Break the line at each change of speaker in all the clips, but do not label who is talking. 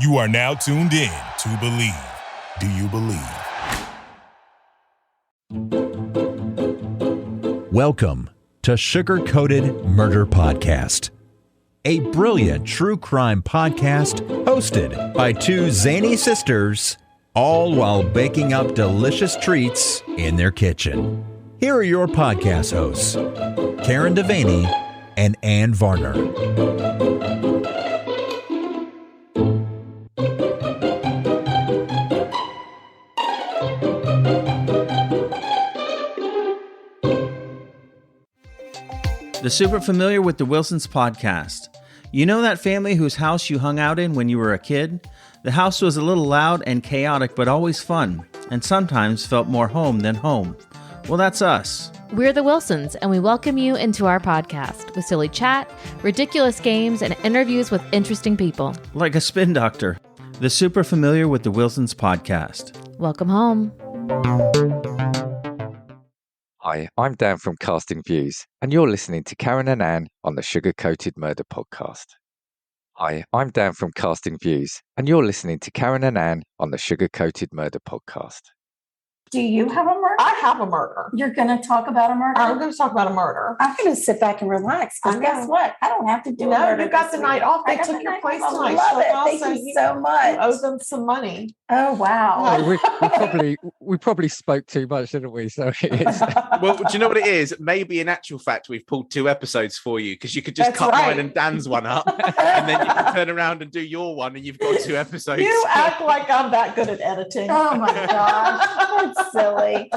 You are now tuned in to Believe. Do you believe?
Welcome to Sugar-Coated Murder Podcast, a brilliant true crime podcast hosted by two zany sisters, all while baking up delicious treats in their kitchen. Here are your podcast hosts, Karen Devaney and Ann Varner.
The super familiar with the Wilsons podcast. You know that family whose house you hung out in when you were a kid? The house was a little loud and chaotic, but always fun, and sometimes felt more home than home. Well, that's us.
We're the Wilsons, and we welcome you into our podcast with silly chat, ridiculous games, and interviews with interesting people.
Like a spin doctor. The super familiar with the Wilsons podcast.
Welcome home.
Hi, I'm Dan from Casting Views, and you're listening to Karen and Ann on the Sugar-Coated Murder Podcast. Hi, I'm Dan from Casting Views, and you're listening to Karen and Ann on the Sugar-Coated Murder Podcast.
Do you have a murder?
I have a murder.
You're going to talk about a murder?
I'm going to talk about a murder.
I'm going to sit back and relax because guess what? I don't have to do a
No,
murder.
you got the
this
night
week.
off. They
I got
took
the
your
night
place
off. I
tonight.
love it.
So
Thank you so much.
You owe them some money.
Oh, wow.
we probably spoke too much, didn't we? So it's
Well, do you know what it is? Maybe in actual fact, we've pulled 2 episodes for you because you could just
That's
cut
right.
mine and Dan's one up, and then you can turn around and do your one, and you've got 2 episodes.
You act like I'm that good at editing.
Oh, my gosh. That's silly.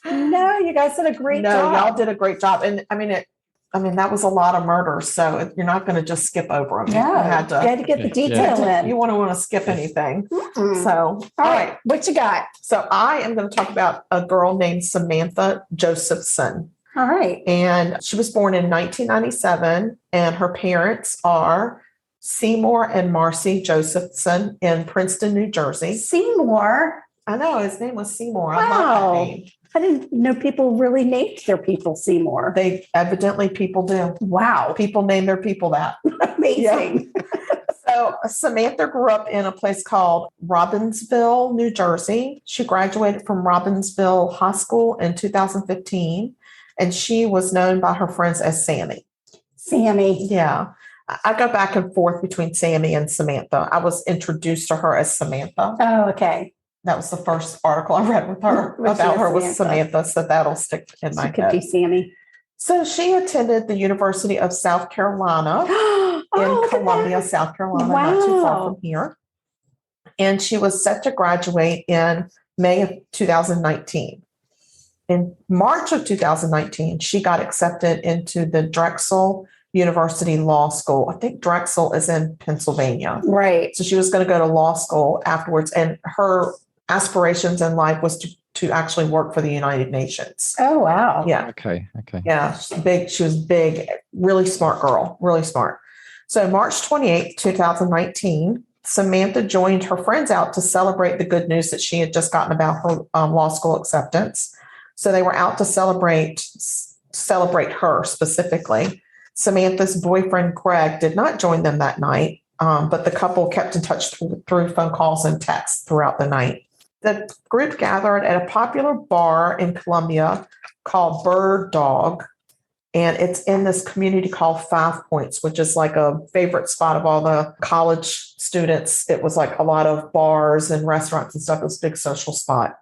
No, you guys did a great job.
Y'all did a great job. And I mean, that was a lot of murders. So you're not going to just skip over them.
No,
You had
you had to get the detail in.
You want to skip anything.
Mm-mm.
So,
All right. What you got?
So I am going to talk about a girl named Samantha Josephson.
All right.
And she was born in 1997, and her parents are Seymour and Marcy Josephson in Princeton, New Jersey.
Seymour.
I know his name was Seymour. I
Wow.
love that name.
I didn't know people really named their people Seymour.
They evidently people do.
Wow.
People name their people that.
Amazing.
So Samantha grew up in a place called Robbinsville, New Jersey. She graduated from Robbinsville High School in 2015, and she was known by her friends as Sami.
Sami.
Yeah. I go back and forth between Sami and Samantha. I was introduced to her as Samantha.
Oh, okay.
That was the first article I read with her
Was she
about
a
her was
Samantha?
Samantha, so that'll stick in my
She could
head.
be Sami.
So she attended the University of South Carolina in Columbia, South Carolina, not too far
Wow.
from here. And she was set to graduate in May of 2019. In March of 2019, she got accepted into the Drexel University Law School. I think Drexel is in Pennsylvania.
Right.
So she was going to go to law school afterwards. And her aspirations in life was to actually work for the United Nations.
Oh, wow.
Yeah.
okay.
Yeah. She's big. She was big, really smart girl, really smart. So March 28th, 2019, Samantha joined her friends out to celebrate the good news that she had just gotten about her law school acceptance. So they were out to celebrate her specifically. Samantha's boyfriend, Greg, did not join them that night, but the couple kept in touch through phone calls and texts throughout the night. The group gathered at a popular bar in Columbia called Bird Dog, and it's in this community called 5 Points, which is like a favorite spot of all the college students. It was like a lot of bars and restaurants and stuff. It was a big social spot.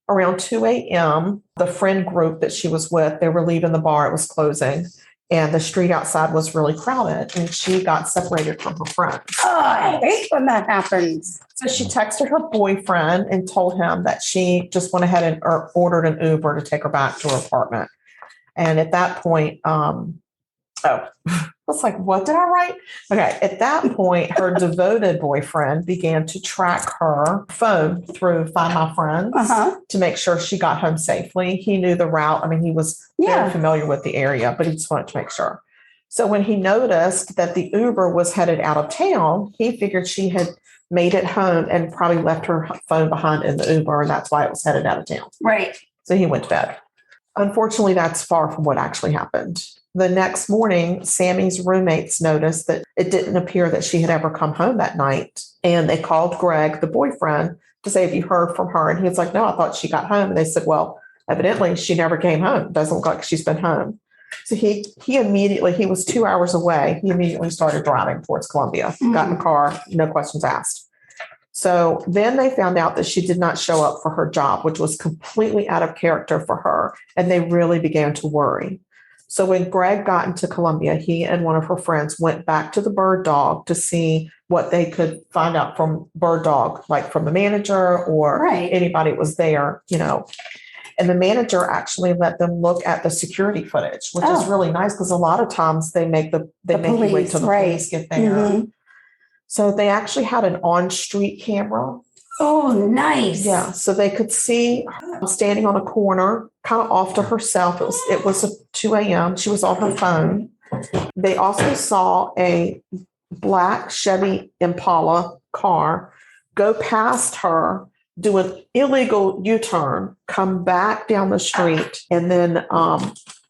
Around 2 a.m., the friend group that she was with, they were leaving the bar. It was closing. And the street outside was really crowded, and she got separated from her friends.
Oh, I hate when that happens.
So she texted her boyfriend and told him that she just went ahead and ordered an Uber to take her back to her apartment. And at that point, I was like, what did I write? Okay. At that point, her devoted boyfriend began to track her phone through Find My Friends to make sure she got home safely. He knew the route. I mean, he was very familiar with the area, but he just wanted to make sure. So when he noticed that the Uber was headed out of town, he figured she had made it home and probably left her phone behind in the Uber, and that's why it was headed out of town.
Right.
So he went to bed. Unfortunately, that's far from what actually happened. The next morning, Sammy's roommates noticed that it didn't appear that she had ever come home that night. And they called Greg, the boyfriend, to say, have you heard from her? And he was like, no, I thought she got home. And they said, well, evidently she never came home. Doesn't look like she's been home. So he immediately, he was 2 hours away. He immediately started driving towards Columbia, got in the car, no questions asked. So then they found out that she did not show up for her job, which was completely out of character for her. And they really began to worry. So when Greg got into Columbia, he and one of her friends went back to the bird dog to see what they could find out from bird dog, like from the manager or anybody that was there, you know. And the manager actually let them look at the security footage, which is really nice because a lot of times they make you wait till the police get there.
Mm-hmm.
So they actually had an on-street camera.
Oh, nice.
Yeah, so they could see her standing on a corner, kind of off to herself. It was 2 a.m. She was on her phone. They also saw a black Chevy Impala car go past her, do an illegal U-turn, come back down the street, and then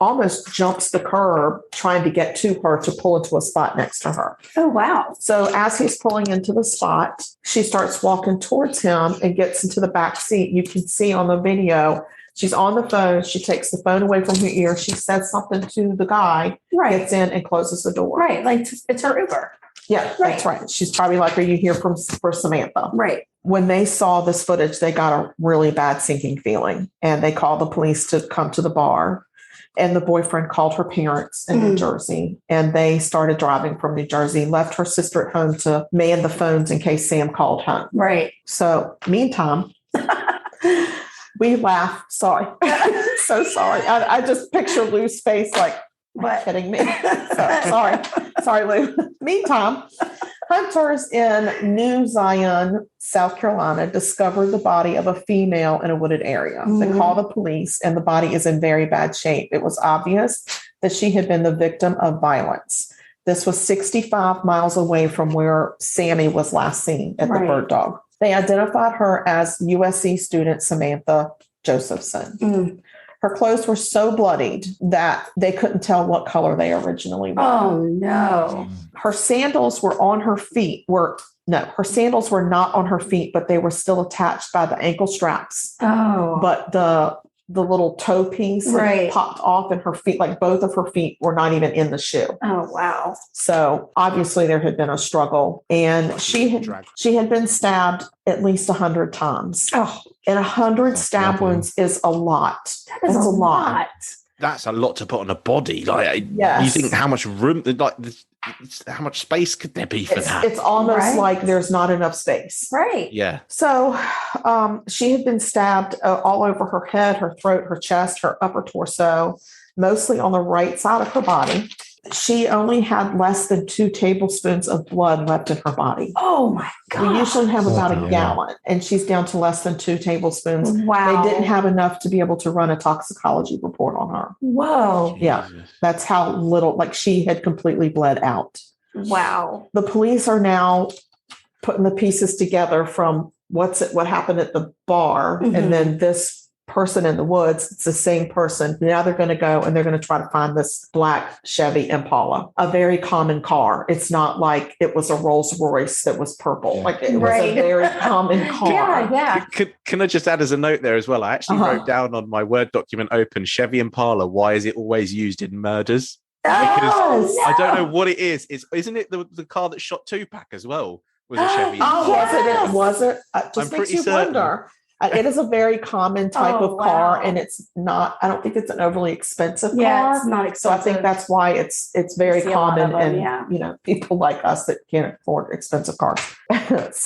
almost jumps the curb trying to get to her to pull into a spot next to her.
Oh, wow.
So as he's pulling into the spot, she starts walking towards him and gets into the back seat. You can see on the video, she's on the phone. She takes the phone away from her ear. She says something to the guy, gets in and closes the door.
Right. Like it's her Uber.
Yeah, that's right. She's probably like, are you here for Samantha?
Right.
When they saw this footage, they got a really bad sinking feeling and they called the police to come to the bar. And the boyfriend called her parents in New Jersey, and they started driving from New Jersey, left her sister at home to man the phones in case Sam called home.
Right.
So meantime, we laugh. Sorry. So sorry. I just picture Lou's face like, what? Kidding me. Sorry, Lou. Meantime, hunters in New Zion, South Carolina, discovered the body of a female in a wooded area. They call the police, and the body is in very bad shape. It was obvious that she had been the victim of violence. This was 65 miles away from where Sami was last seen at the bird dog. They identified her as USC student Samantha Josephson. Her clothes were so bloodied that they couldn't tell what color they originally were.
Oh, no.
Her sandals were on her feet. Her sandals were not on her feet, but they were still attached by the ankle straps.
Oh.
But the little toe piece popped off, and her feet, like both of her feet, were not even in the shoe.
Oh, wow.
So obviously there had been a struggle, and she had been stabbed at least 100 times.
Oh.
And 100 stab wounds is a lot.
That is a lot.
That's a lot to put on a body. Like, you think how much room, like, how much space could there be for that?
It's almost like there's not enough space.
Right.
Yeah.
So she had been stabbed all over her head, her throat, her chest, her upper torso, mostly on the right side of her body. She only had less than 2 tablespoons of blood left in her body.
Oh, my God.
We usually have about a gallon, and she's down to less than 2 tablespoons.
Wow.
They didn't have enough to be able to run a toxicology report on her.
Whoa.
Yeah. That's how little, like, she had completely bled out.
Wow.
The police are now putting the pieces together from what happened at the bar, and then this person in the woods. It's the same person. Now they're going to go and they're going to try to find this black Chevy Impala, a very common car. It's not like it was a Rolls Royce that was purple. Like it was a very common car.
Yeah.
Can I just add as a note there as well? I actually wrote down on my Word document open, Chevy Impala, why is it always used in murders? Because I don't know what it is. Isn't it the car that shot Tupac as well? Was a Chevy Impala?
Was it? Just makes you wonder. It is a very common type of car, and it's not, I don't think it's an overly expensive car.
Yeah, it's not expensive.
So I think that's why it's very common, and people like us that can't afford expensive cars.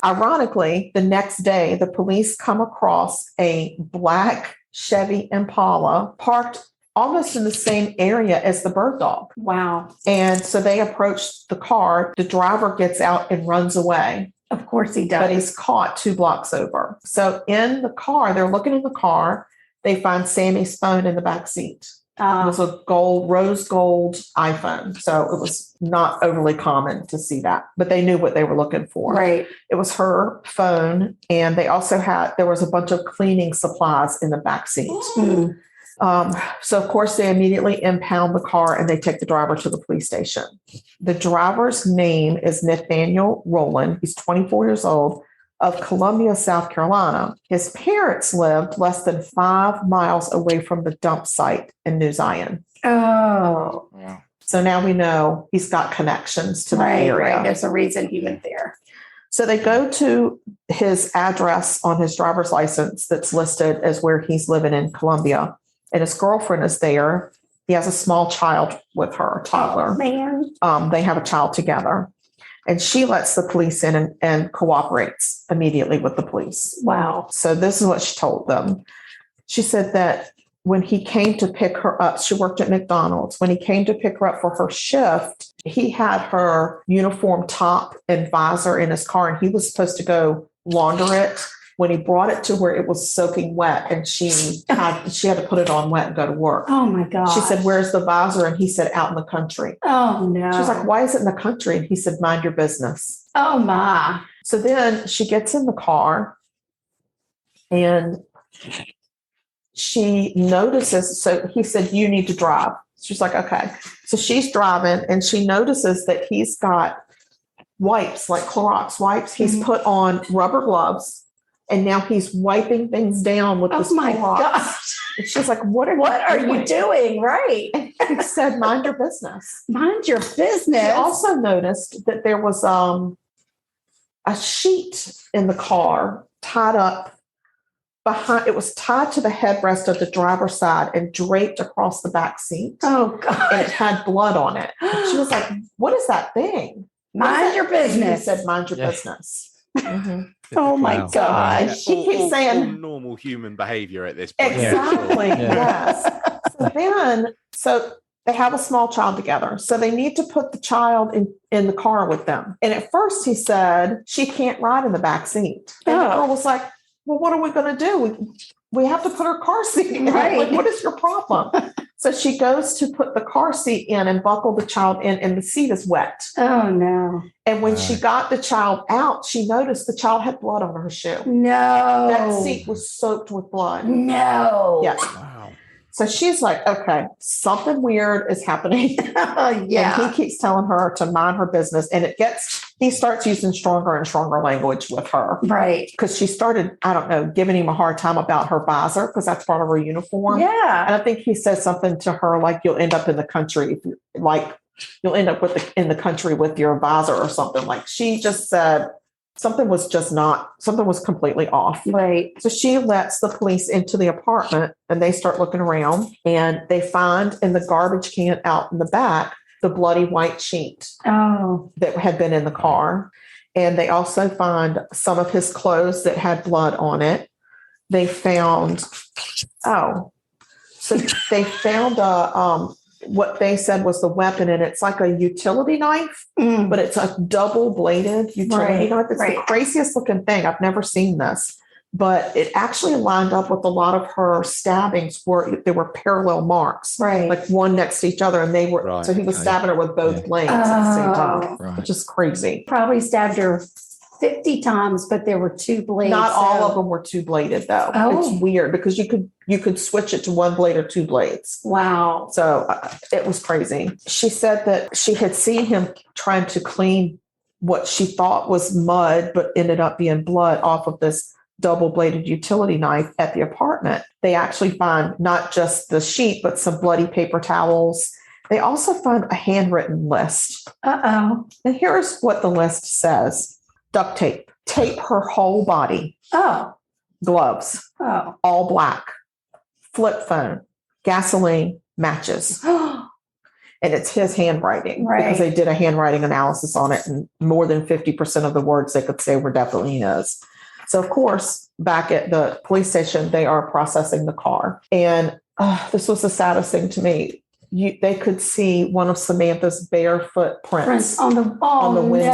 Ironically, the next day, the police come across a black Chevy Impala parked almost in the same area as the bird dog.
Wow.
And so they approach the car. The driver gets out and runs away.
Of course he does.
But he's caught 2 blocks over. So in the car, they're looking in the car. They find Sami's phone in the back seat. It was a rose gold iPhone. So it was not overly common to see that, but they knew what they were looking for.
Right.
It was her phone. And they also there was a bunch of cleaning supplies in the back seat. So, of course, they immediately impound the car and they take the driver to the police station. The driver's name is Nathaniel Rowland. He's 24 years old, of Columbia, South Carolina. His parents lived less than 5 miles away from the dump site in New Zion.
Oh.
Wow.
So now we know he's got connections to the area.
Right. There's a reason he went there.
So they go to his address on his driver's license that's listed as where he's living in Columbia. And his girlfriend is there. He has a small child with her, a toddler.
Oh, man.
They have a child together. And she lets the police in and cooperates immediately with the police.
Wow.
So this is what she told them. She said that when he came to pick her up, she worked at McDonald's. When he came to pick her up for her shift, he had her uniform top and visor in his car, and he was supposed to go launder it. When he brought it to where it was soaking wet, and she had to put it on wet and go to work.
Oh my God.
She said, "Where's the visor?" And he said, "Out in the country."
Oh no.
She was like, "Why is it in the country?" And he said, "Mind your business."
Oh my.
So then she gets in the car and she notices. So he said, "You need to drive." She's like, "Okay." So she's driving and she notices that he's got wipes, like Clorox wipes. He's put on rubber gloves. And now he's wiping things down with this
my
Clorox.
gosh.
And she's like, what are
you doing? Right.
And he said, "Mind your business."
Mind your business.
She also noticed that there was a sheet in the car tied up behind. It was tied to the headrest of the driver's side and draped across the back seat.
Oh, God.
And it had blood on it. And she was like, "What is that thing?"
Mind your business.
He said, "Mind your business." Mm-hmm.
Oh my
Wow.
God.
She keeps saying
all normal human behavior at this point.
exactly.
Yeah.
Yes. So they have a small child together. So they need to put the child in the car with them. And at first he said, "She can't ride in the back seat." And the girl was like, "Well, what are we going to do? We have to put her car seat in.
Right.
Like, what is your problem?" So she goes to put the car seat in and buckle the child in, and the seat is wet.
Oh no.
And when she got the child out, she noticed the child had blood on her shoe.
No.
That seat was soaked with blood.
No.
Yes.
Wow.
So she's like, okay, something weird is happening.
Yeah.
And he keeps telling her to mind her business. And he starts using stronger and stronger language with her.
Right.
Because she started, I don't know, giving him a hard time about her visor because that's part of her uniform.
Yeah.
And I think he said something to her like, "You'll end up in the country, you'll end up in the country with your visor," or something. Like she just said something was completely off.
Right.
So she lets the police into the apartment and they start looking around and they find in the garbage can out in the back the bloody white sheet that had been in the car. And they also find some of his clothes that had blood on it. They found, what they said was the weapon, and it's like a utility knife, but it's a double-bladed utility knife. It's the craziest looking thing. I've never seen this, but it actually lined up with a lot of her stabbings where there were parallel marks, like one next to each other, and they were. So he was stabbing her with both blades at the same time, which is crazy.
Probably stabbed her 50 times, but there were 2 blades.
Not all of them were 2-bladed though.
Oh.
It's weird because you could switch it to 1 blade or 2 blades.
Wow.
So it was crazy. She said that she had seen him trying to clean what she thought was mud, but ended up being blood off of this double-bladed utility knife at the apartment. They actually find not just the sheet, but some bloody paper towels. They also find a handwritten list.
Uh-oh.
And here's what the list says. Duct tape, tape her whole body.
Oh.
Gloves, all black, flip phone, gasoline, matches. And it's his handwriting because they did a handwriting analysis on it, and more than 50% of the words they could say were definitely his. So, of course, back at the police station, they are processing the car. And this was the saddest thing to me. They could see one of Samantha's barefoot prints
on the
window,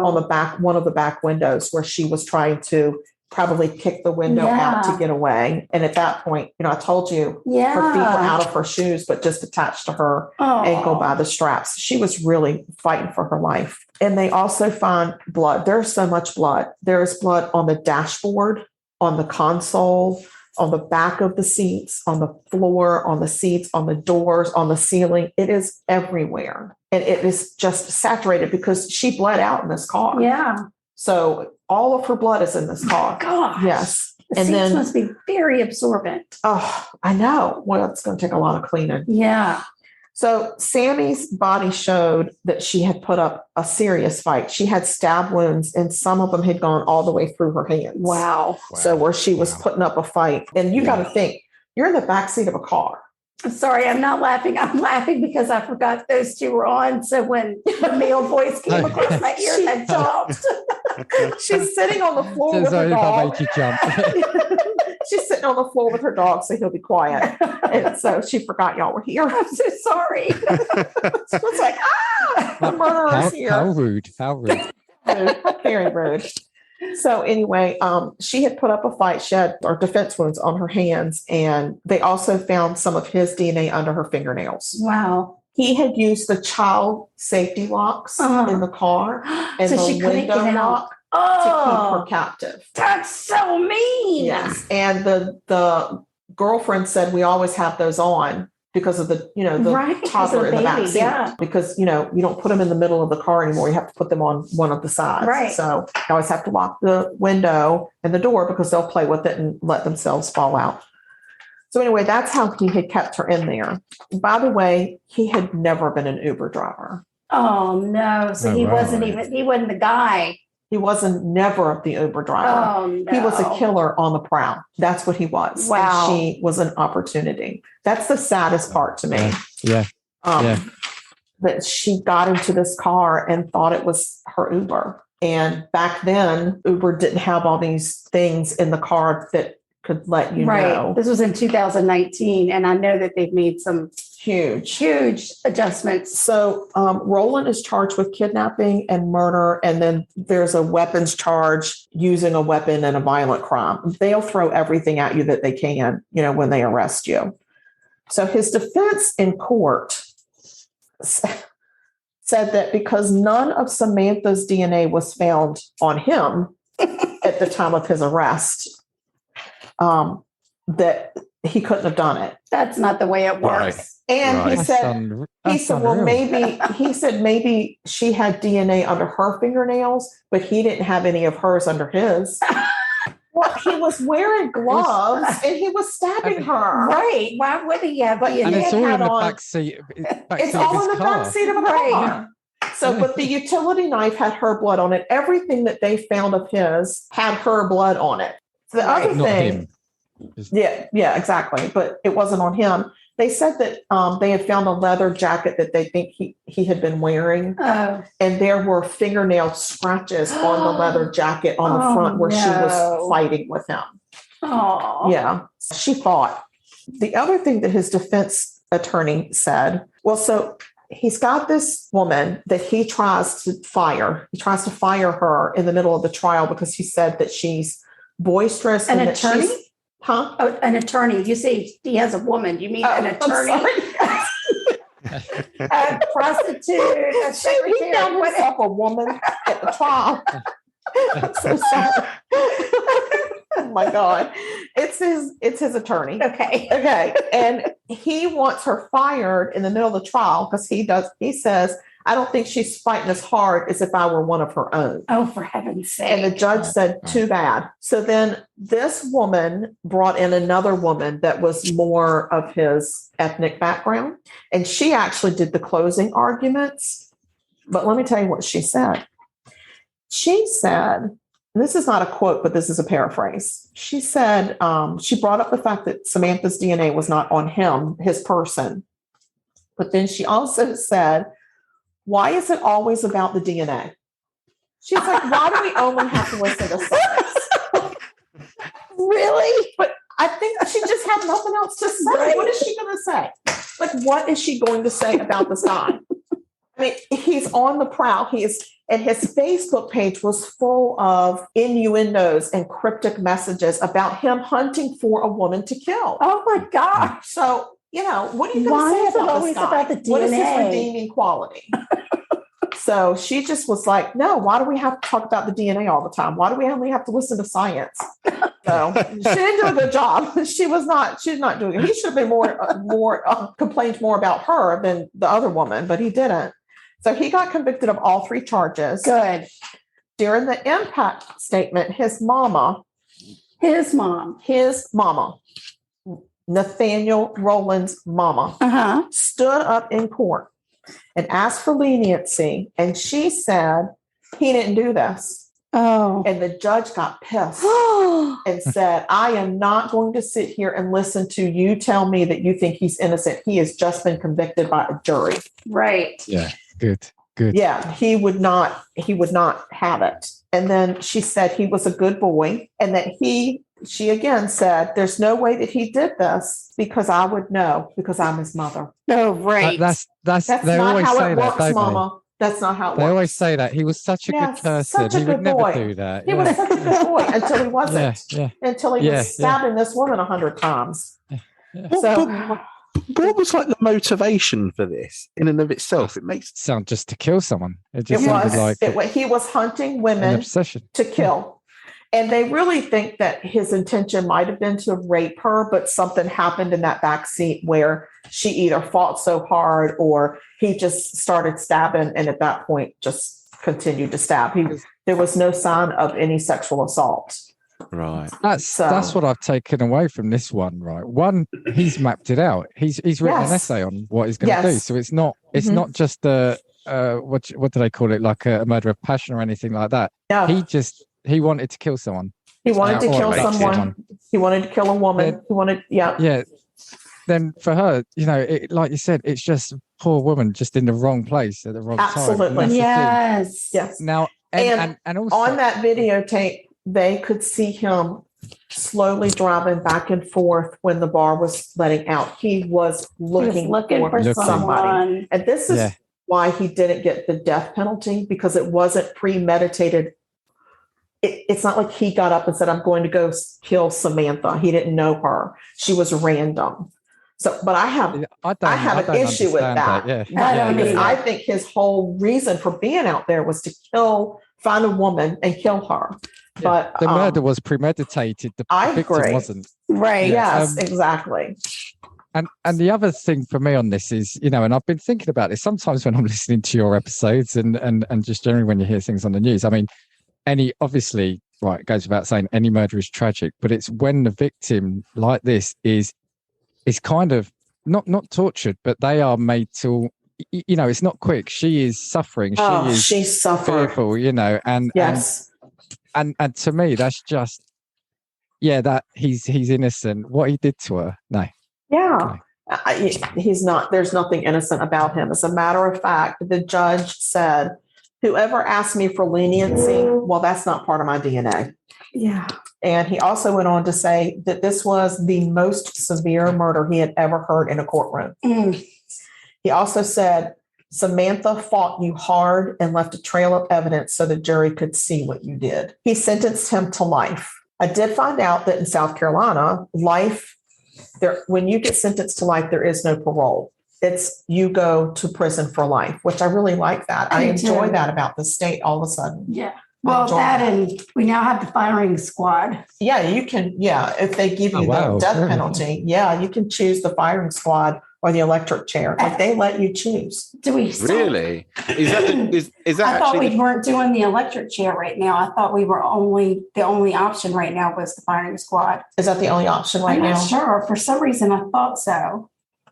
on the back, one of the back windows where she was trying to probably kick the window out to get away. And at that point, I told you her feet were out of her shoes, but just attached to her ankle by the straps. She was really fighting for her life. And they also find blood. There's so much blood. There is blood on the dashboard, on the console, on the back of the seats, on the floor, on the seats, on the doors, on the ceiling. It is everywhere. And it is just saturated because she bled out in this car.
Yeah.
So all of her blood is in this car.
Gosh.
Yes.
The
And
seats
then,
must be very absorbent.
oh, I know. Well, it's going to take a lot of cleaning.
Yeah.
So Sammy's body showed that she had put up a serious fight. She had stab wounds, and some of them had gone all the way through her hands.
Wow.
So where she was putting up a fight. And you got to think, you're in the backseat of a car.
I'm sorry, I'm not laughing. I'm laughing because I forgot those two were on. So when the male voice came across my ears, I jumped.
She's sitting on the floor
So
with her
sorry if I
dog.
made you jump.
She's sitting on the floor with her dog, so he'll be quiet. And so she forgot y'all were here.
I'm so sorry.
She was like, the murderer's here.
How rude. How rude.
Rude. Very rude. So anyway, she had put up a fight. She had defense wounds on her hands, and they also found some of his DNA under her fingernails.
Wow.
He had used the child safety locks in the car and
So
the
she couldn't
window
get out.
lock to keep her
Oh,
captive.
that's so mean.
Yes, and the girlfriend said we always have those on because of the
Right, 'cause
toddler
of
in the
the
back
baby,
seat.
yeah.
Because you don't put them in the middle of the car anymore. You have to put them on one of the sides.
Right.
So you always have to lock the window and the door because they'll play with it and let themselves fall out. So anyway, that's how he had kept her in there. By the way, he had never been an Uber driver.
Oh no. So he wasn't the guy.
He wasn't never the Uber driver.
Oh no.
He was a killer on the prowl. That's what he was.
Wow.
And she was an opportunity. That's the saddest part to me.
Yeah. Yeah.
That she got into this car and thought it was her Uber. And back then, Uber didn't have all these things in the car that could let you
Right.
know.
This was in 2019, and I know that they've made some
Huge.
adjustments.
So Roland is charged with kidnapping and murder, and then there's a weapons charge using a weapon and a violent crime. They'll throw everything at you that they can, when they arrest you. So his defense in court said that because none of Samantha's DNA was found on him at the time of his arrest, that he couldn't have done it.
That's not the way it works.
Right.
And
Right.
he said, well, maybe she had DNA under her fingernails, but he didn't have any of hers under his. Well, he was wearing gloves and he was stabbing her.
Right. Why would he have? But
And it's all in
had
the
on-
back seat.
It's all in the back seat of a car. So, but the utility knife had her blood on it. Everything that they found of his had her blood on it. So the other
Not
thing,
him.
yeah, exactly. But it wasn't on him. They said that they had found a leather jacket that they think he had been wearing.
Oh.
And there were fingernail scratches on the leather jacket on the front where she was fighting with him.
Oh.
Yeah, she fought. The other thing that his defense attorney said, well, so he's got this woman that he tries to fire. He tries to fire her in the middle of the trial because he said that she's boisterous.
An
and that
attorney?
she's- Huh?
Oh, an attorney. You say he has a woman. You mean an attorney? A prostitute, a
He
secretary,
found
whatever.
himself a woman at the trial. I'm so sorry. Oh my God. It's his attorney.
Okay.
Okay. And he wants her fired in the middle of the trial because he says, I don't think she's fighting as hard as if I were one of her own.
Oh, for heaven's sake.
And the judge said, too bad. So then this woman brought in another woman that was more of his ethnic background. And she actually did the closing arguments. But let me tell you what she said. She said, and this is not a quote, but this is a paraphrase. She said, she brought up the fact that Samantha's DNA was not on him, his person. But then she also said, why is it always about the DNA? She's like, why do we only have to listen to science?
Really?
But I think she just had nothing else to say.
Right.
What is she going to say? Like, what is she going to say about this guy? I mean, he's on the prowl. And his Facebook page was full of innuendos and cryptic messages about him hunting for a woman to kill.
Oh my gosh.
So, what are you going
Why
to say
is it
about
always
this guy?
about the
What is his
DNA?
redeeming quality? So she just was like, no, why do we have to talk about the DNA all the time? Why do we only have to listen to science? So she didn't do a good job. She's not doing it. He should have been complained more about her than the other woman, but he didn't. So he got convicted of all 3 charges.
Good.
During the impact statement, his mom, Nathaniel Rowland's mama, stood up in court and asked for leniency. And she said, he didn't do this.
Oh.
And the judge got pissed and said, I am not going to sit here and listen to you tell me that you think he's innocent. He has just been convicted by a jury.
Right.
Yeah. Good.
Yeah, he would not have it. And then she said he was a good boy, and that she again said, there's no way that he did this because I would know because I'm his mother.
Oh, right.
That's they
not
always
how
say
it
that,
works,
don't
Mama. That's not how it
they? They
works.
always say that. He was such a good person. He would never do that.
He was such a good boy until he wasn't. Until he was stabbing this woman 100 times. So
what was like the motivation for this in and of itself? It makes
it sound just to kill someone. It just
he was hunting women to kill. And they really think that his intention might have been to rape her, but something happened in that back seat where she either fought so hard or he just started stabbing, and at that point just continued to stab. There was no sign of any sexual assault.
Right.
That's what I've taken away from this one. Right. One, he's mapped it out. He's written an essay on what he's going to do. So it's not just a what do they call it, like a murder of passion or anything like that.
No.
He wanted to kill someone.
He wanted to kill someone. He wanted to kill a woman. Yeah.
Then for her, like you said, it's just a poor woman just in the wrong place at the wrong time.
Absolutely.
Yes.
Now, and also
on that videotape, they could see him slowly driving back and forth when the bar was letting out. He was looking for somebody. And this is why he didn't get the death penalty, because it wasn't premeditated. It's not like he got up and said, I'm going to go kill Samantha. He didn't know her. She was random. So, but I have an issue with that. Because I think his whole reason for being out there was to find a woman and kill her. But
the murder was premeditated. The victim wasn't.
Right.
Yes, exactly.
And the other thing for me on this is, and I've been thinking about this sometimes when I'm listening to your episodes and just generally when you hear things on the news. I mean, obviously, right, it goes without saying, any murder is tragic, but it's when the victim like this is kind of not tortured, but they are made to, it's not quick. She is suffering.
She's suffering.
Fearful, and
yes.
And to me, that's just, that he's innocent. What he did to her, no.
Yeah. No. He's not, there's nothing innocent about him. As a matter of fact, the judge said, whoever asked me for leniency, well, that's not part of my DNA.
Yeah.
And he also went on to say that this was the most severe murder he had ever heard in a courtroom. He also said, Samantha fought you hard and left a trail of evidence so the jury could see what you did. He sentenced him to life. I did find out that in South Carolina, when you get sentenced to life, there is no parole. It's you go to prison for life, which I really like that. I enjoy that about the state all of a sudden.
Yeah. Well, and we now have the firing squad.
Yeah, you can. Yeah. If they give you the death penalty, you can choose the firing squad or the electric chair. Like they let you choose.
Do we
really? Is that?
I thought we weren't doing the electric chair right now. I thought we were the only option right now was the firing squad.
Is that the only option right now?
I'm not sure. For some reason, I thought so.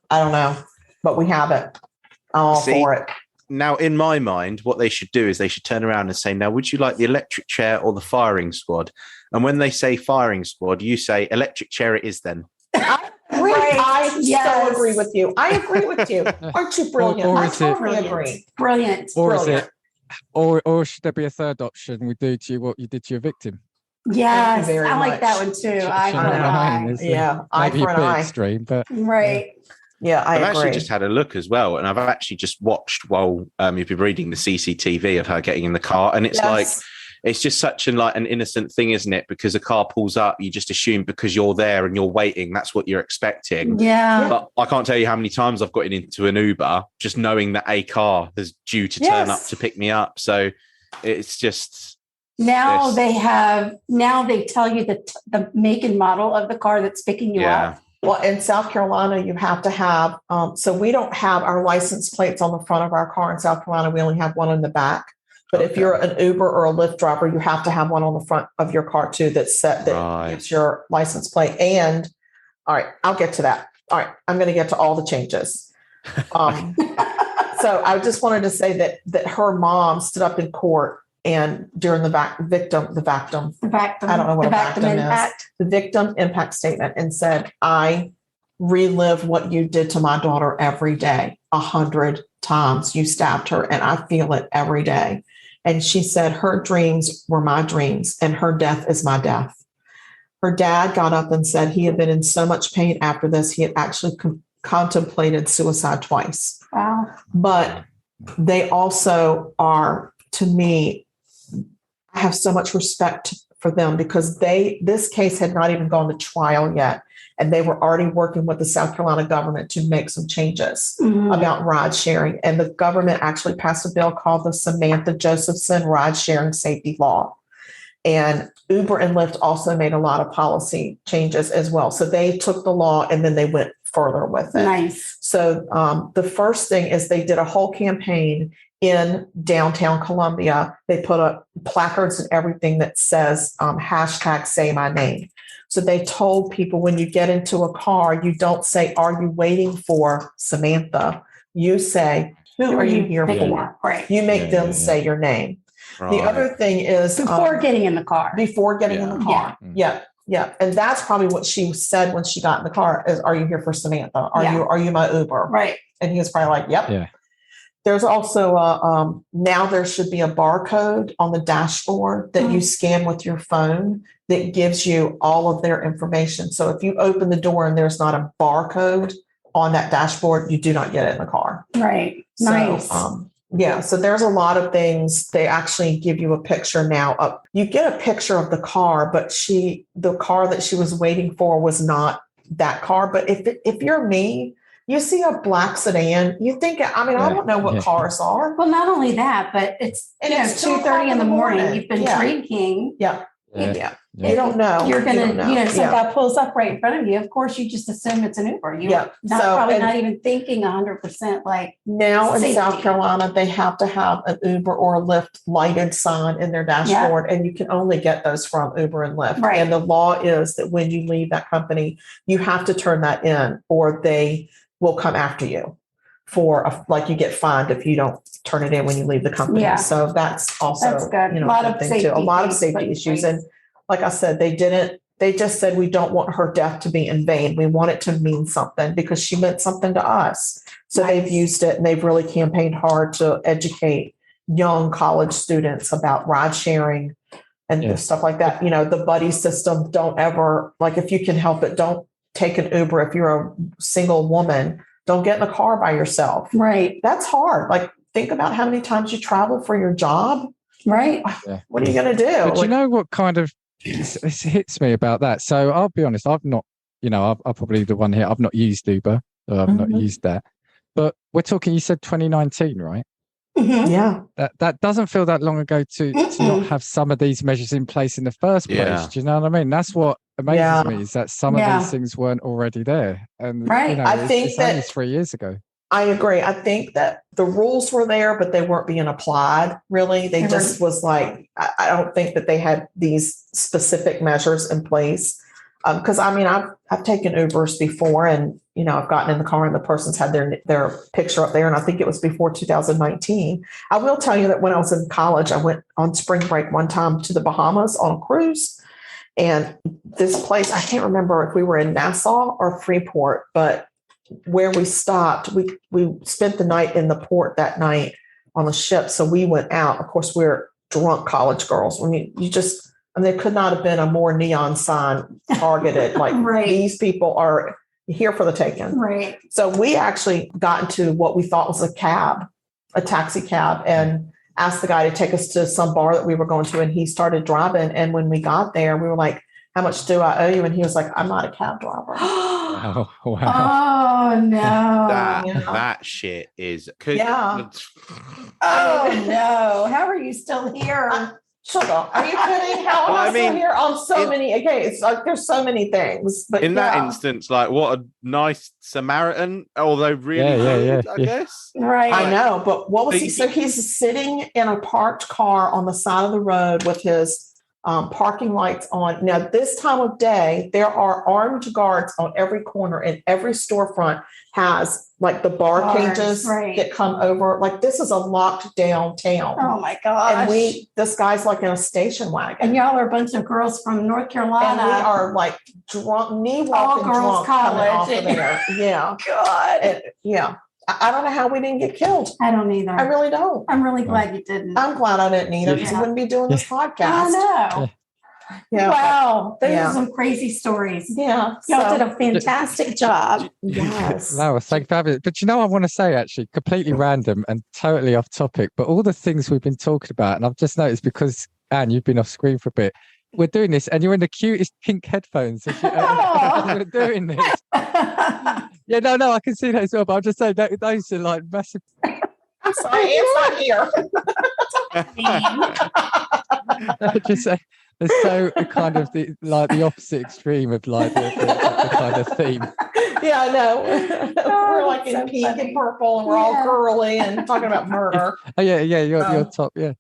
I don't know, but we have it. I'm all for it.
Now, in my mind, what they should do is they should turn around and say, now, would you like the electric chair or the firing squad? And when they say firing squad, you say electric chair it is then.
I so agree with you. I agree with you. Aren't you brilliant? I totally agree.
Brilliant.
Or should there be a third option? We do to you what you did to your victim.
Yes, I like that one too. Eye for an eye.
Yeah, eye for an eye.
Extreme, but
right.
Yeah,
I've
agree.
actually just had a look as well, and I've actually just watched while you've been reading the CCTV of her getting in the car, and it's like it's just such an innocent thing, isn't it? Because a car pulls up, you just assume because you're there and you're waiting, that's what you're expecting.
Yeah.
But I can't tell you how many times I've gotten into an Uber just knowing that a car is due to turn up to pick me up. So it's just
now they tell you the make and model of the car that's picking you up.
Well, in South Carolina, you have to have, so we don't have our license plates on the front of our car in South Carolina. We only have one in the back. But if you're an Uber or a Lyft driver, you have to have one on the front of your car too that's set that gives your license plate. And all right, I'll get to that. All right, I'm going to get to all the changes. So I just wanted to say that her mom stood up in court and during the victim, I don't know what a victim is, the victim impact statement, and said, I relive what you did to my daughter every day, 100 times. You stabbed her and I feel it every day. And she said her dreams were my dreams and her death is my death. Her dad got up and said he had been in so much pain after this, he had actually contemplated suicide twice.
Wow.
But they also are, to me, I have so much respect for them because this case had not even gone to trial yet. And they were already working with the South Carolina government to make some changes about ride sharing. And the government actually passed a bill called the Samantha Josephson Ride Sharing Safety Law. And Uber and Lyft also made a lot of policy changes as well. So they took the law and then they went further with it.
Nice.
So the first thing is they did a whole campaign in downtown Columbia. They put up placards and everything that says hashtag say my name. So they told people when you get into a car, you don't say, are you waiting for Samantha? You say, who are you here for?
Right.
You make them say your name. Right. The other thing is
before getting in the car.
Before getting in the car. Yeah. And that's probably what she said when she got in the car is, are you here for Samantha? Are you my Uber?
Right.
And he was probably like, yep. Yeah. There's also now there should be a barcode on the dashboard that you scan with your phone that gives you all of their information. So if you open the door and there's not a barcode on that dashboard, you do not get it in the car.
Right. Nice.
So there's a lot of things. They actually give you a picture now. You get a picture of the car, but the car that she was waiting for was not that car. But if you're me, you see a black sedan, you think, I don't know what cars are.
Well, not only that, but it's 2:30 in the morning. You've been drinking.
Yeah. You don't know.
You're going to, some guy pulls up right in front of you. Of course, you just assume it's an Uber. You're probably not even thinking 100% like
now
safety.
In South Carolina, they have to have an Uber or a Lyft lighted sign in their dashboard, and you can only get those from Uber and Lyft.
Right.
And the law is that when you leave that company, you have to turn that in, or they will come after you you get fined if you don't turn it in when you leave the company.
Yeah.
So that's also
good. A lot of safety
a lot of safety issues. And like I said, they just said, we don't want her death to be in vain. We want it to mean something because she meant something to us. So they've used it and they've really campaigned hard to educate young college students about ride sharing and stuff like that. The buddy system, don't ever, if you can help it, don't take an Uber. If you're a single woman, don't get in a car by yourself.
Right.
That's hard. Think about how many times you travel for your job.
Right.
Yeah. What are you going to do?
But you know what kind of it hits me about that? So I'll be honest, I've not, I'm probably the one here. I've not used Uber. So I've not used that. But we're talking, you said 2019, right?
Mm-hmm. Yeah.
That doesn't feel that long ago to not have some of these measures in place in the first place.
Yeah.
Do you know what I mean? That's what amazes me is that some of these things weren't already there. And
I think
it's
that
only 3 years ago.
I agree. I think that the rules were there, but they weren't being applied. Really, they just was I don't think that they had these specific measures in place. Because I've taken Ubers before, and I've gotten in the car and the person's had their picture up there, and I think it was before 2019. I will tell you that when I was in college, I went on spring break one time to the Bahamas on a cruise, and this place, I can't remember if we were in Nassau or Freeport, but where we stopped, we spent the night in the port that night on the ship. So we went out. Of course, we're drunk college girls. There could not have been a more neon sign targeted. These people are here for the taking.
Right.
So we actually got into what we thought was a taxi cab. And asked the guy to take us to some bar that we were going to, and he started driving. And when we got there, we were like, how much do I owe you? And he was like, I'm not a cab driver.
Wow.
Oh no.
That shit is.
Yeah.
Oh no. How are you still here?
Shut up. Are you kidding? How am I still here on so many? Okay, it's like there's so many things. But
in that instance, like what a nice Samaritan, although really rude, I guess.
Right.
I know, but what was he? So he's sitting in a parked car on the side of the road with his parking lights on. Now, this time of day, there are armed guards on every corner, and every storefront has like the bar cages that come over. Like this is a locked down town.
Oh my gosh.
And this guy's like in a station wagon.
And y'all are a bunch of girls from North Carolina.
And we are like drunk, knee walking
girls
drunk coming off
college.
of there. Yeah.
God.
And, yeah. I don't know how we didn't get killed.
I don't either.
I really don't.
I'm really glad you didn't.
I'm glad I didn't either because we wouldn't be doing this podcast.
I know.
Yeah.
Wow. Those are some crazy stories.
Yeah.
Y'all did a fantastic job.
Yes.
No, thank you for having it. But you know, I want to say actually, completely random and totally off topic, but all the things we've been talking about, and I've just noticed because, Anne, you've been off screen for a bit, we're doing this and you're in the cutest pink headphones as we're doing this. Yeah, no, I can see that as well, but I'm just saying that those are like massive.
I'm sorry, it's not here.
Just say, they're so kind of the opposite extreme of like the kind of theme.
Yeah, I know. We're like in pink and purple, and we're all girly and talking about murder.
Oh yeah, you're top, yeah.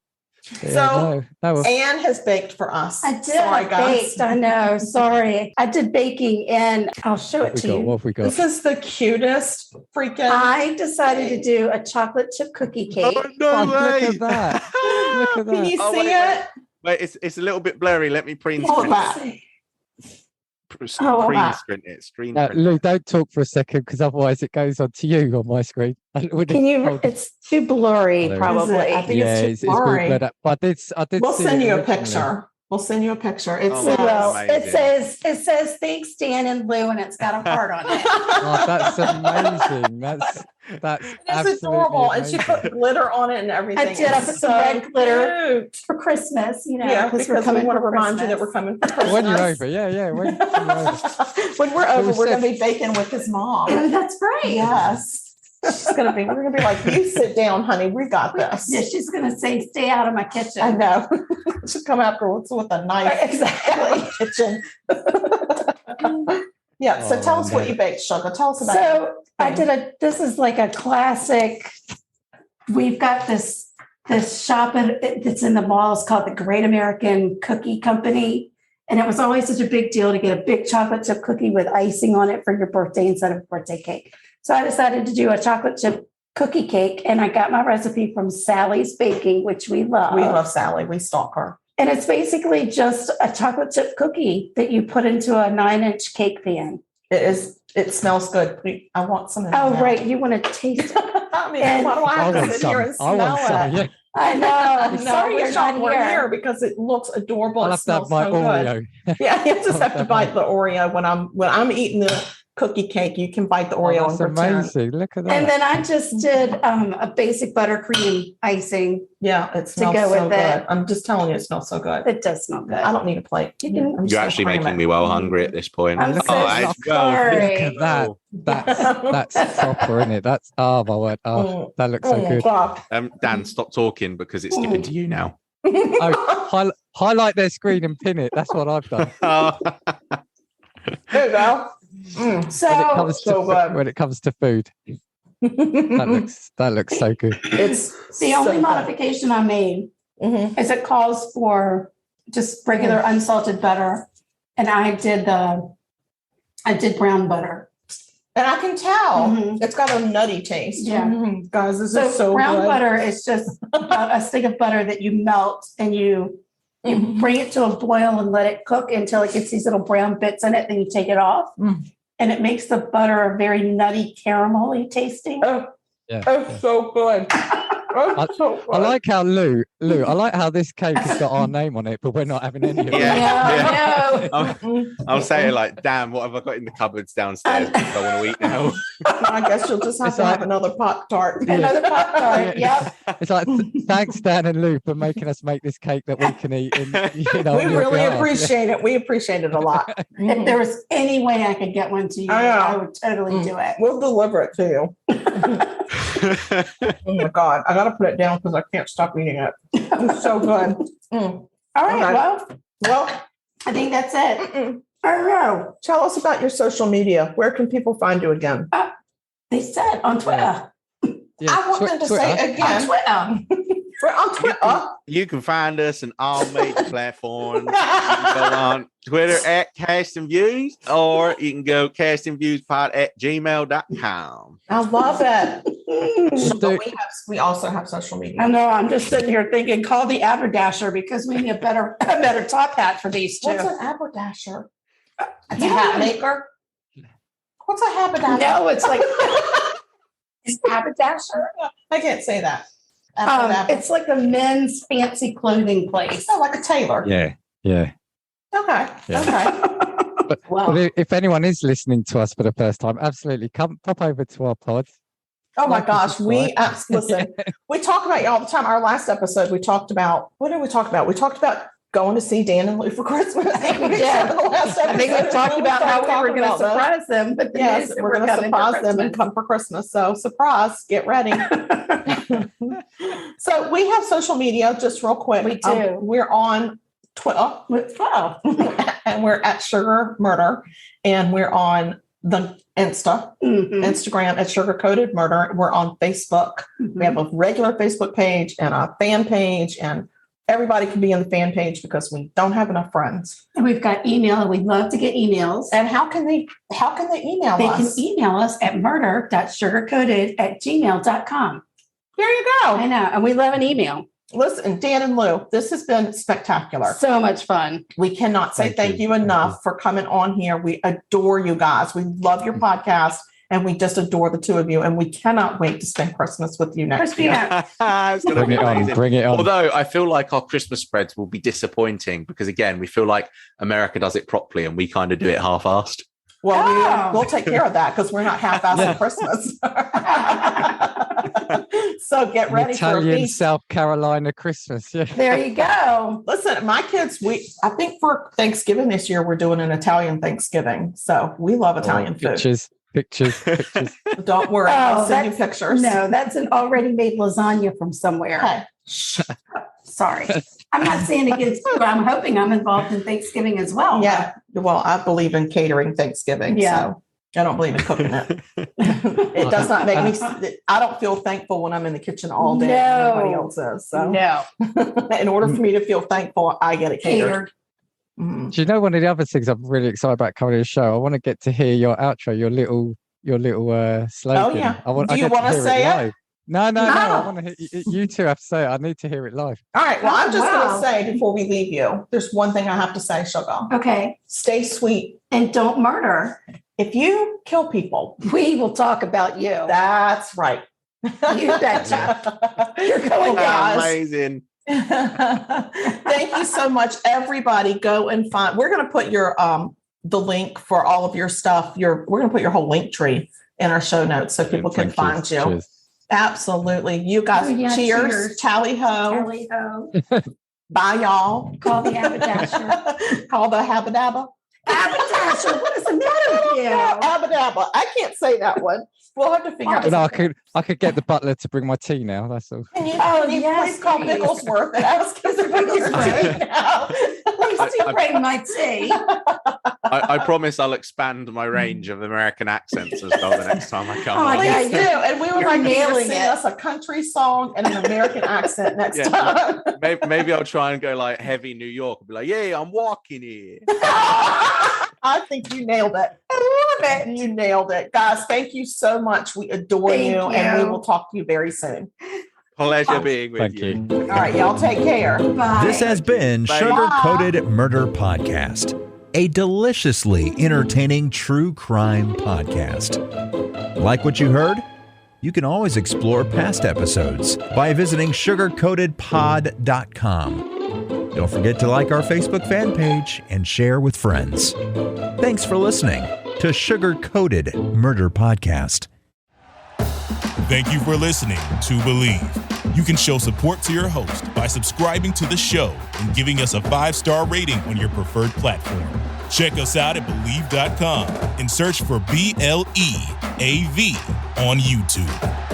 So Anne has baked for us.
I did.
Sorry, guys.
Baked. I know. Sorry. I did baking, and I'll show it to you.
What have we got?
This is the cutest freaking.
I decided to do a chocolate chip cookie cake.
Oh, no way.
Look at that. Look at that.
Can you see it?
Wait, it's a little bit blurry. Let me print
Hold
it.
that.
Screen print.
Lou, don't talk for a second because otherwise it goes on to you on my screen.
Can you? It's too blurry, probably.
I think it's too blurry.
But I did.
We'll
see
send
it
you a
originally.
picture. We'll send you a picture.
It says thanks Dan and Lou, and it's got a heart on it.
Oh, that's amazing. That's
it's adorable. And she put glitter on it and everything.
I did. I put some red glitter for Christmas,
because we want to remind you that we're coming for Christmas.
When you're over, yeah. When
we're over, we're going to be baking with his mom.
Oh, that's great.
Yes. We're going to be like, you sit down, honey. We got this.
Yeah, she's going to say, stay out of my kitchen.
I know. She'll come afterwards with a knife.
Exactly.
Kitchen. Yeah. So tell us what you baked, Sugar. Tell us about it.
So this is like a classic. We've got this shop that's in the mall. It's called the Great American Cookie Company. And it was always such a big deal to get a big chocolate chip cookie with icing on it for your birthday instead of a birthday cake. So I decided to do a chocolate chip cookie cake, and I got my recipe from Sally's Baking, which we love.
We love Sally. We stalk her.
And it's basically just a chocolate chip cookie that you put into a 9-inch cake pan.
It is. It smells good. I want some.
Right. You want to taste it?
I mean, why do I have to sit here and smell it?
Yeah.
I know. Sorry,
we're not here because it looks adorable.
I'll have to have my Oreo.
Yeah, you just have to bite the Oreo when I'm eating the cookie cake. You can bite the Oreo.
That's amazing. Look at that.
And then I just did a basic buttercream icing.
Yeah, it smells
to go
so
with
good.
it.
I'm just telling you, it smells so good.
It does smell good.
I don't need a plate.
You're actually making me well hungry at this point.
I'm so sorry.
Look at that. That's proper, isn't it? That's my word. That looks so good.
Dan, stop talking because it's skipping to you now.
Highlight their screen and pin it. That's what I've done.
There you go.
When it comes to food, that looks so good.
It's
the only modification I made is it calls for just regular unsalted butter, and I did brown butter.
And I can tell it's got a nutty taste.
Yeah,
guys, this is so
brown
good.
butter is just a stick of butter that you melt and you bring it to a boil and let it cook until it gets these little brown bits in it. Then you take it off, and it makes the butter very nutty, caramelly tasting.
It's so good.
I like how Lou. I like how this cake has got our name on it, but we're not having any of it.
Yeah. I'm saying like, damn, what have I got in the cupboards downstairs? I want to eat now.
I guess you'll just have
It's
to
like-
have another Pop-Tart.
Another Pop-Tart, yep.
It's like, thanks, Dan and Lou, for making us make this cake that we can eat. And,
We
on your
really
behalf.
appreciate it. We appreciate it a lot.
If there was any way I could get one to you,
I know.
I would totally do it.
We'll deliver it to you. Oh my God. I got to put it down because I can't stop eating it. It's so good.
All right,
Okay.
well,
Well,
I think that's it. I don't know.
tell us about your social media. Where can people find you again?
They said on Twitter.
Yeah,
I want them to say
On
again.
Twitter.
We're on Twitter.
You can find us on all major platforms. You can go on Twitter at Casting Views, or you can go castingviewspod@gmail.com.
I love it.
Do-
We also have social
I
media.
know. I'm just sitting here thinking, call the Aberdasher because we need a better top hat for these two.
What's an haberdasher? It's a hat maker. What's a haberdasher?
No, it's like Aberdasher.
I can't say that.
It's like a men's fancy clothing place.
Oh, like a tailor.
Yeah.
Okay.
Yeah.
Okay.
Wow.
But if anyone is listening to us for the first time, absolutely pop over to our pod.
Oh my
Like and
gosh.
subscribe.
Listen, we talk about you all the time. Our last episode, we talked about, what did we talk about? We talked about going to see Dan and Lou for Christmas.
I think we did. I think we talked about how we were going to surprise them, but the
Yes,
news that
we're going to
coming for
surprise them and
Christmas.
come for Christmas. So surprise, get ready. So we have social media, just real quick.
We do.
We're on Twitter
Wow.
and we're at Sugar Murder, and we're on the Instagram at Sugar Coated Murder. We're on Facebook. We have a regular Facebook page and a fan page, and everybody can be in the fan page because we don't have enough friends.
And we've got email, and we'd love to get emails.
And how can they email
They
us?
can email us at murder.sugarcoated@gmail.com.
There you
I
go.
know. And we love an email.
Listen, Dan and Lou, this has been spectacular.
So much fun.
We cannot say thank you enough for coming on here. We adore you guys. We love your podcast, and we just adore the two of you. And we cannot wait to spend Christmas with you next year.
It's gonna
Bring
be
it on.
amazing.
Bring it on.
Although I feel like our Christmas spreads will be disappointing because, again, we feel like America does it properly and we kind of do it half-assed.
Well, we'll take care of that because we're not half-assing Christmas. So get ready for a
Italian
feast.
South Carolina Christmas. Yeah.
There you go.
Listen, my kids, I think for Thanksgiving this year, we're doing an Italian Thanksgiving. So we love Italian food.
Pictures.
Don't worry, I'll send you pictures.
No, that's an already made lasagna from somewhere.
Okay.
Sorry. I'm not saying against you. I'm hoping I'm involved in Thanksgiving as well.
Yeah. Well, I believe in catering Thanksgiving.
Yeah.
So I don't believe in cooking it. It does not make me, I don't feel thankful when I'm in the kitchen all day. And everybody else is. So
No.
in order for me to feel thankful, I get it catered.
Catered.
Mhm.
Do you know one of the other things I'm really excited about coming to the show? I want to get to hear your outro, your little slogan.
Oh, yeah.
I
Do you
get
wanna
hear it
say it?
live. No. I
No.
want to hear you two have to say it. I need to hear it live.
All right. Well, I'm just going
Wow.
to say before we leave you, there's one thing I have to say, Sugar.
Okay.
Stay sweet.
And don't murder.
If you kill people,
We will talk about you.
that's right.
You betcha. You're going
guys.
Amazing.
Thank you so much, everybody. Go and find. We're going to put your the link for all of your stuff. We're going to put your whole link tree in our show notes so people can
Thank
find you.
Cheers.
Absolutely. You guys,
Oh, yeah,
cheers.
cheers.
Tally ho.
Tally ho.
Bye, y'all.
Call the haberdasher.
Call the habadabba.
Haberdasher. What is the matter with you?
Habadabba. I can't say that one. We'll have to figure out.
But no, I could get the butler to bring my tea now. That's all.
Can you,
Oh,
can you
yes,
please call
please.
Bigglesworth and ask him to bring his tea now?
Please do bring my tea.
I promise I'll expand my range of American accents as well the next time I come.
Oh my
on.
God.
Please do. And we would
You're
like you to
nailing
sing
it.
us a country song and an American accent next
Yeah.
time.
Maybe I'll try and go like heavy New York and be like, yeah, I'm walking here.
I think you nailed it. I love it. You nailed it. Guys, thank you so much. We adore
Thank
you, and we
you.
will talk to you very soon.
Pleasure being with
Thank you.
All right, y'all take care.
Bye.
This has been
Bye.
Sugar Coated Murder Podcast, a deliciously entertaining true crime podcast. Like what you heard? You can always explore past episodes by visiting sugarcoatedpod.com. Don't forget to like our Facebook fan page and share with friends. Thanks for listening. to Sugar Coated Murder Podcast.
Thank you for listening to Believe. You can show support to your host by subscribing to the show and giving us a 5-star rating on your preferred platform. Check us out at Believe.com and search for BLEAV on YouTube.